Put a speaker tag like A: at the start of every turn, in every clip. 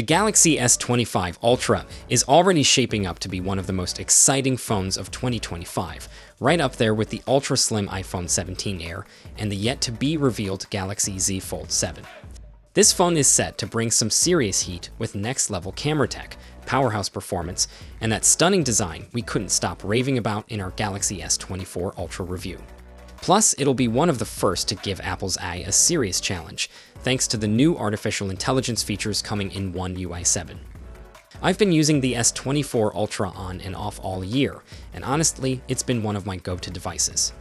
A: The Galaxy S25 Ultra is already shaping up to be one of the most exciting phones of 2025, right up there with the ultra-slim iPhone 17 Air and the yet-to-be-revealed Galaxy Z Fold 7. This phone is set to bring some serious heat with next-level camera tech, powerhouse performance, and that stunning design we couldn't stop raving about in our Galaxy S24 Ultra review. Plus, it'll be one of the first to give Apple's eye a serious challenge, thanks to the new artificial intelligence features coming in One UI 7. I've been using the S24 Ultra on and off all year, and honestly, it's been one of my go-to devices.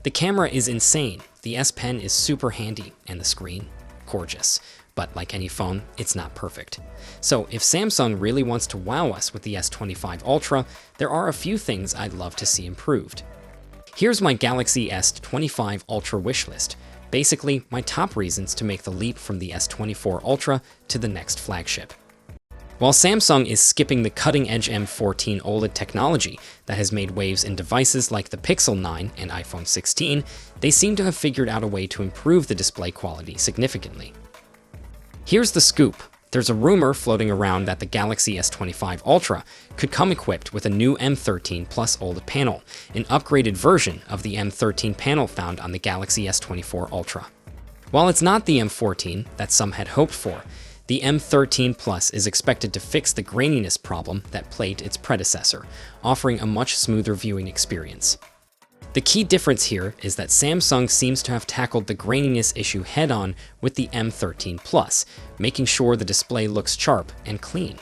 A: The camera is insane, the S Pen is super handy, and the screen, gorgeous. But like any phone, it's not perfect. So if Samsung really wants to wow us with the S25 Ultra, there are a few things I'd love to see improved. Here's my Galaxy S25 Ultra wishlist, basically my top reasons to make the leap from the S24 Ultra to the next flagship. While Samsung is skipping the cutting-edge M14 OLED technology that has made waves in devices like the Pixel 9 and iPhone 16, they seem to have figured out a way to improve the display quality significantly. Here's the scoop. There's a rumor floating around that the Galaxy S25 Ultra could come equipped with a new M13 Plus OLED panel, an upgraded version of the M13 panel found on the Galaxy S24 Ultra. While it's not the M14 that some had hoped for, the M13 Plus is expected to fix the graininess problem that plagued its predecessor, offering a much smoother viewing experience. The key difference here is that Samsung seems to have tackled the graininess issue head-on with the M13 Plus, making sure the display looks sharp and clean.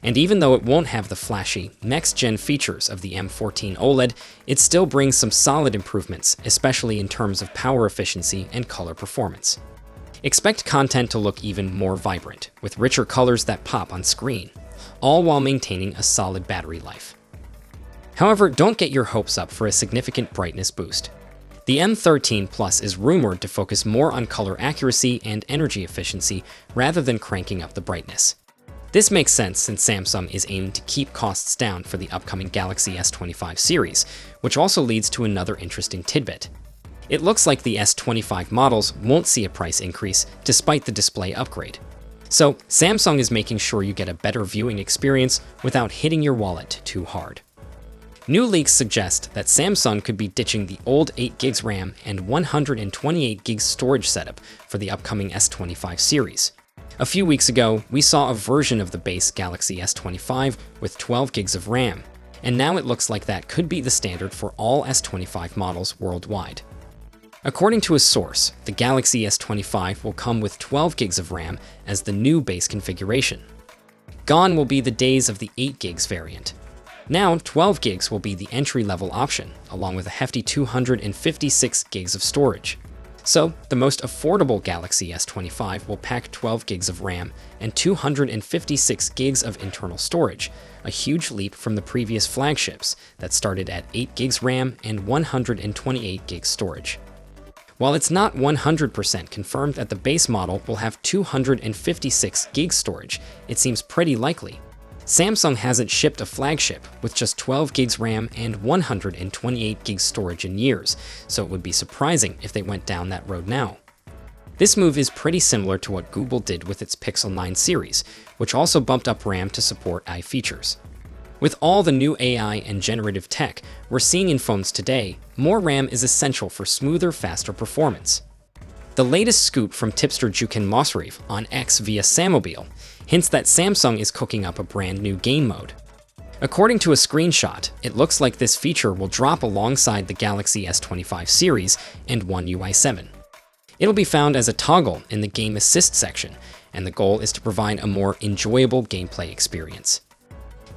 A: And even though it won't have the flashy, next-gen features of the M14 OLED, it still brings some solid improvements, especially in terms of power efficiency and color performance. Expect content to look even more vibrant, with richer colors that pop on screen, all while maintaining a solid battery life. However, don't get your hopes up for a significant brightness boost. The M13 Plus is rumored to focus more on color accuracy and energy efficiency rather than cranking up the brightness. This makes sense since Samsung is aiming to keep costs down for the upcoming Galaxy S25 series, which also leads to another interesting tidbit. It looks like the S25 models won't see a price increase despite the display upgrade. So, Samsung is making sure you get a better viewing experience without hitting your wallet too hard. New leaks suggest that Samsung could be ditching the old 8GB RAM and 128GB storage setup for the upcoming S25 series. A few weeks ago, we saw a version of the base Galaxy S25 with 12GB of RAM, and now it looks like that could be the standard for all S25 models worldwide. According to a source, the Galaxy S25 will come with 12GB of RAM as the new base configuration. Gone will be the days of the 8GB variant. Now, 12GB will be the entry-level option, along with a hefty 256GB of storage. So, the most affordable Galaxy S25 will pack 12GB of RAM and 256GB of internal storage, a huge leap from the previous flagships that started at 8GB RAM and 128GB storage. While it's not 100% confirmed that the base model will have 256GB storage, it seems pretty likely. Samsung hasn't shipped a flagship with just 12GB RAM and 128GB storage in years, so it would be surprising if they went down that road now. This move is pretty similar to what Google did with its Pixel 9 series, which also bumped up RAM to support AI features. With all the new AI and generative tech we're seeing in phones today, more RAM is essential for smoother, faster performance. The latest scoop from tipster Jukin Mosriv on X via Samobile hints that Samsung is cooking up a brand new game mode. According to a screenshot, it looks like this feature will drop alongside the Galaxy S25 series and One UI 7. It'll be found as a toggle in the Game Assist section, and the goal is to provide a more enjoyable gameplay experience.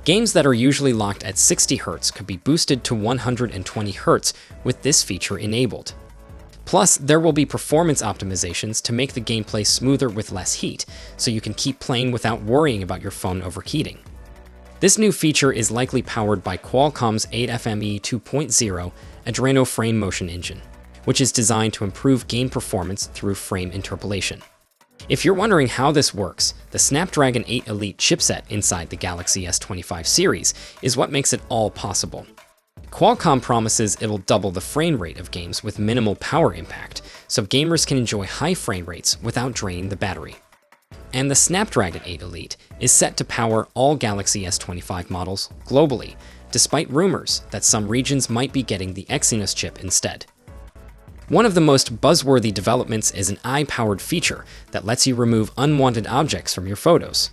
A: Games that are usually locked at 60Hz could be boosted to 120Hz with this feature enabled. Plus, there will be performance optimizations to make the gameplay smoother with less heat, so you can keep playing without worrying about your phone overheating. This new feature is likely powered by Qualcomm's 8FME 2.0 Adreno frame motion engine, which is designed to improve game performance through frame interpolation. If you're wondering how this works, the Snapdragon 8 Elite chipset inside the Galaxy S25 series is what makes it all possible. Qualcomm promises it'll double the frame rate of games with minimal power impact, so gamers can enjoy high frame rates without draining the battery. and the Snapdragon 8 Elite is set to power all Galaxy S25 models globally, despite rumors that some regions might be getting the Exynos chip instead. One of the most buzzworthy developments is an eye-powered feature that lets you remove unwanted objects from your photos.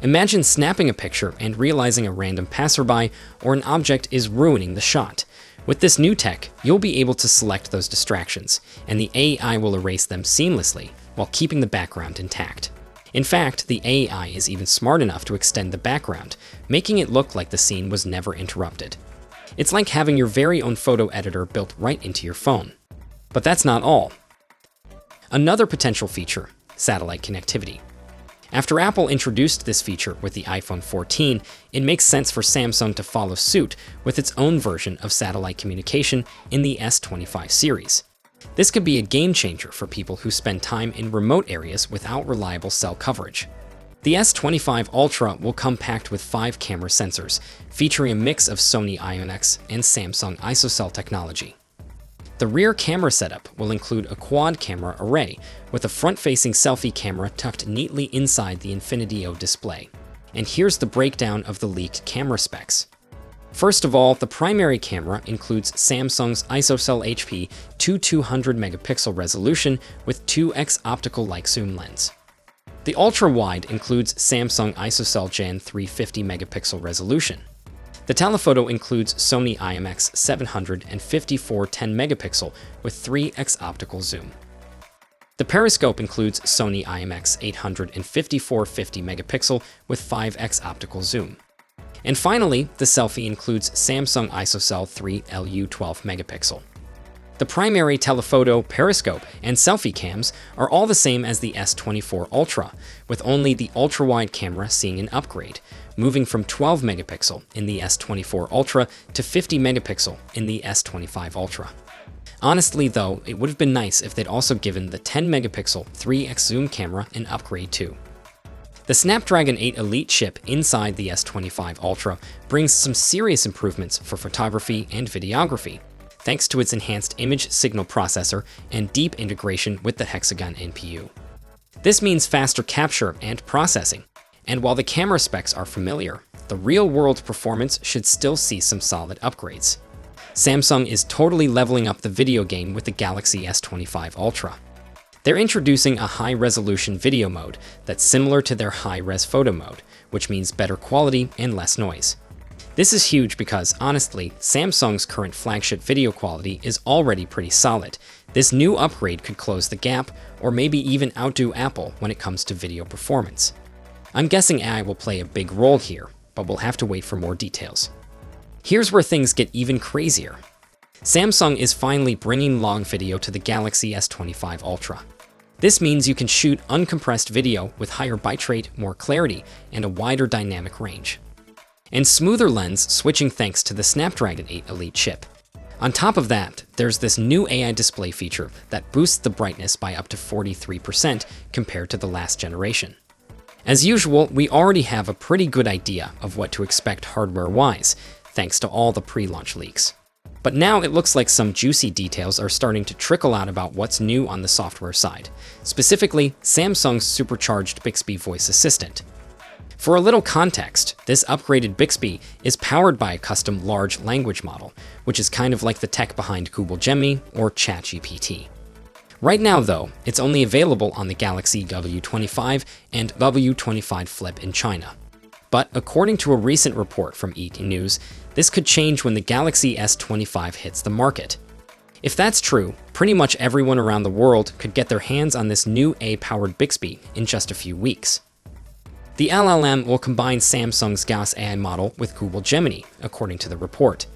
A: Imagine snapping a picture and realizing a random passerby or an object is ruining the shot. With this new tech, you'll be able to select those distractions, and the AI will erase them seamlessly while keeping the background intact. In fact, the AI is even smart enough to extend the background, making it look like the scene was never interrupted. It's like having your very own photo editor built right into your phone. But that's not all. Another potential feature, satellite connectivity. After Apple introduced this feature with the iPhone 14, it makes sense for Samsung to follow suit with its own version of satellite communication in the S25 series. This could be a game changer for people who spend time in remote areas without reliable cell coverage. The S25 Ultra will come packed with 5 camera sensors, featuring a mix of Sony IMX and Samsung ISOCELL technology. The rear camera setup will include a quad camera array with a front-facing selfie camera tucked neatly inside the Infinity O display. And here's the breakdown of the leaked camera specs. First of all, the primary camera includes Samsung's ISOCELL HP 200 megapixel resolution with 2x optical-like zoom lens. The ultra-wide includes Samsung ISOCELL Gen 350 megapixel resolution. The telephoto includes Sony IMX 754 10 megapixel with 3x optical zoom. The periscope includes Sony IMX 854 50 megapixel with 5x optical zoom. And finally, the selfie includes Samsung ISOCELL 3 LU 12 megapixel. The primary telephoto, periscope, and selfie cams are all the same as the S24 Ultra, with only the ultra-wide camera seeing an upgrade, moving from 12 megapixel in the S24 Ultra to 50 megapixel in the S25 Ultra. Honestly though, it would have been nice if they'd also given the 10 megapixel 3x zoom camera an upgrade too. The Snapdragon 8 Elite chip inside the S25 Ultra brings some serious improvements for photography and videography, thanks to its enhanced image signal processor and deep integration with the Hexagon NPU. This means faster capture and processing, and while the camera specs are familiar, the real-world performance should still see some solid upgrades. Samsung is totally leveling up the video game with the Galaxy S25 Ultra. They're introducing a high-resolution video mode that's similar to their high-res photo mode, which means better quality and less noise. This is huge because, honestly, Samsung's current flagship video quality is already pretty solid. This new upgrade could close the gap, or maybe even outdo Apple when it comes to video performance. I'm guessing AI will play a big role here, but we'll have to wait for more details. Here's where things get even crazier. Samsung is finally bringing long video to the Galaxy S25 Ultra. This means you can shoot uncompressed video with higher bitrate, more clarity, and a wider dynamic range. And smoother lens switching thanks to the Snapdragon 8 Elite chip. On top of that, there's this new AI display feature that boosts the brightness by up to 43% compared to the last generation. As usual, we already have a pretty good idea of what to expect hardware-wise, thanks to all the pre-launch leaks. But now it looks like some juicy details are starting to trickle out about what's new on the software side, specifically Samsung's supercharged Bixby voice assistant. For a little context, this upgraded Bixby is powered by a custom large language model, which is kind of like the tech behind Google Gemini or ChatGPT. Right now, though, it's only available on the Galaxy W25 and W25 Flip in China. But according to a recent report from ET News, this could change when the Galaxy S25 hits the market. If that's true, pretty much everyone around the world could get their hands on this new AI-powered Bixby in just a few weeks. The LLM will combine Samsung's Gauss AI model with Google Gemini, according to the report.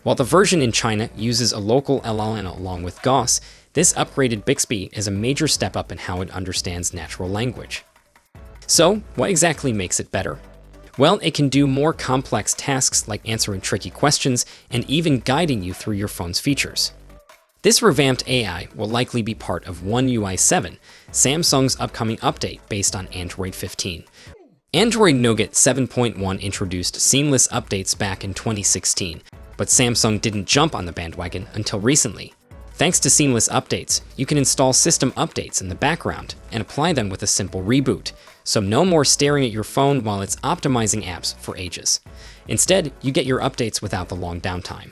A: While the version in China uses a local LLM along with Gauss, this upgraded Bixby is a major step up in how it understands natural language. So, what exactly makes it better? Well, it can do more complex tasks like answering tricky questions and even guiding you through your phone's features. This revamped AI will likely be part of One UI 7, Samsung's upcoming update based on Android 15. Android Nougat 7.1 introduced seamless updates back in 2016, but Samsung didn't jump on the bandwagon until recently. Thanks to seamless updates, you can install system updates in the background and apply them with a simple reboot, so no more staring at your phone while it's optimizing apps for ages. Instead, you get your updates without the long downtime.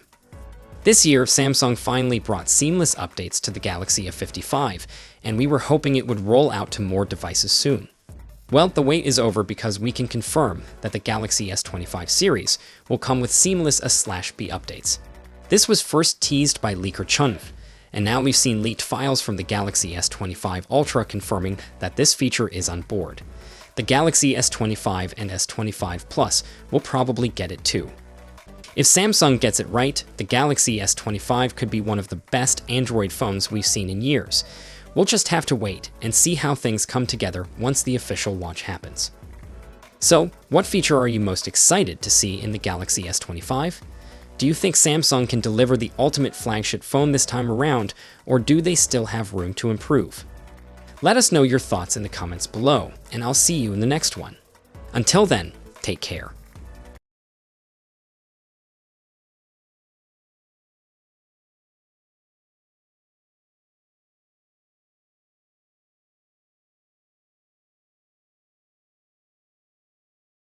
A: This year, Samsung finally brought seamless updates to the Galaxy S25, and we were hoping it would roll out to more devices soon. Well, the wait is over because we can confirm that the Galaxy S25 series will come with seamless A/B updates. This was first teased by leaker Chunf, and now we've seen leaked files from the Galaxy S25 Ultra confirming that this feature is on board. The Galaxy S25 and S25 Plus will probably get it too. If Samsung gets it right, the Galaxy S25 could be one of the best Android phones we've seen in years. We'll just have to wait and see how things come together once the official launch happens. So, what feature are you most excited to see in the Galaxy S25? Do you think Samsung can deliver the ultimate flagship phone this time around, or do they still have room to improve? Let us know your thoughts in the comments below, and I'll see you in the next one. Until then, take care.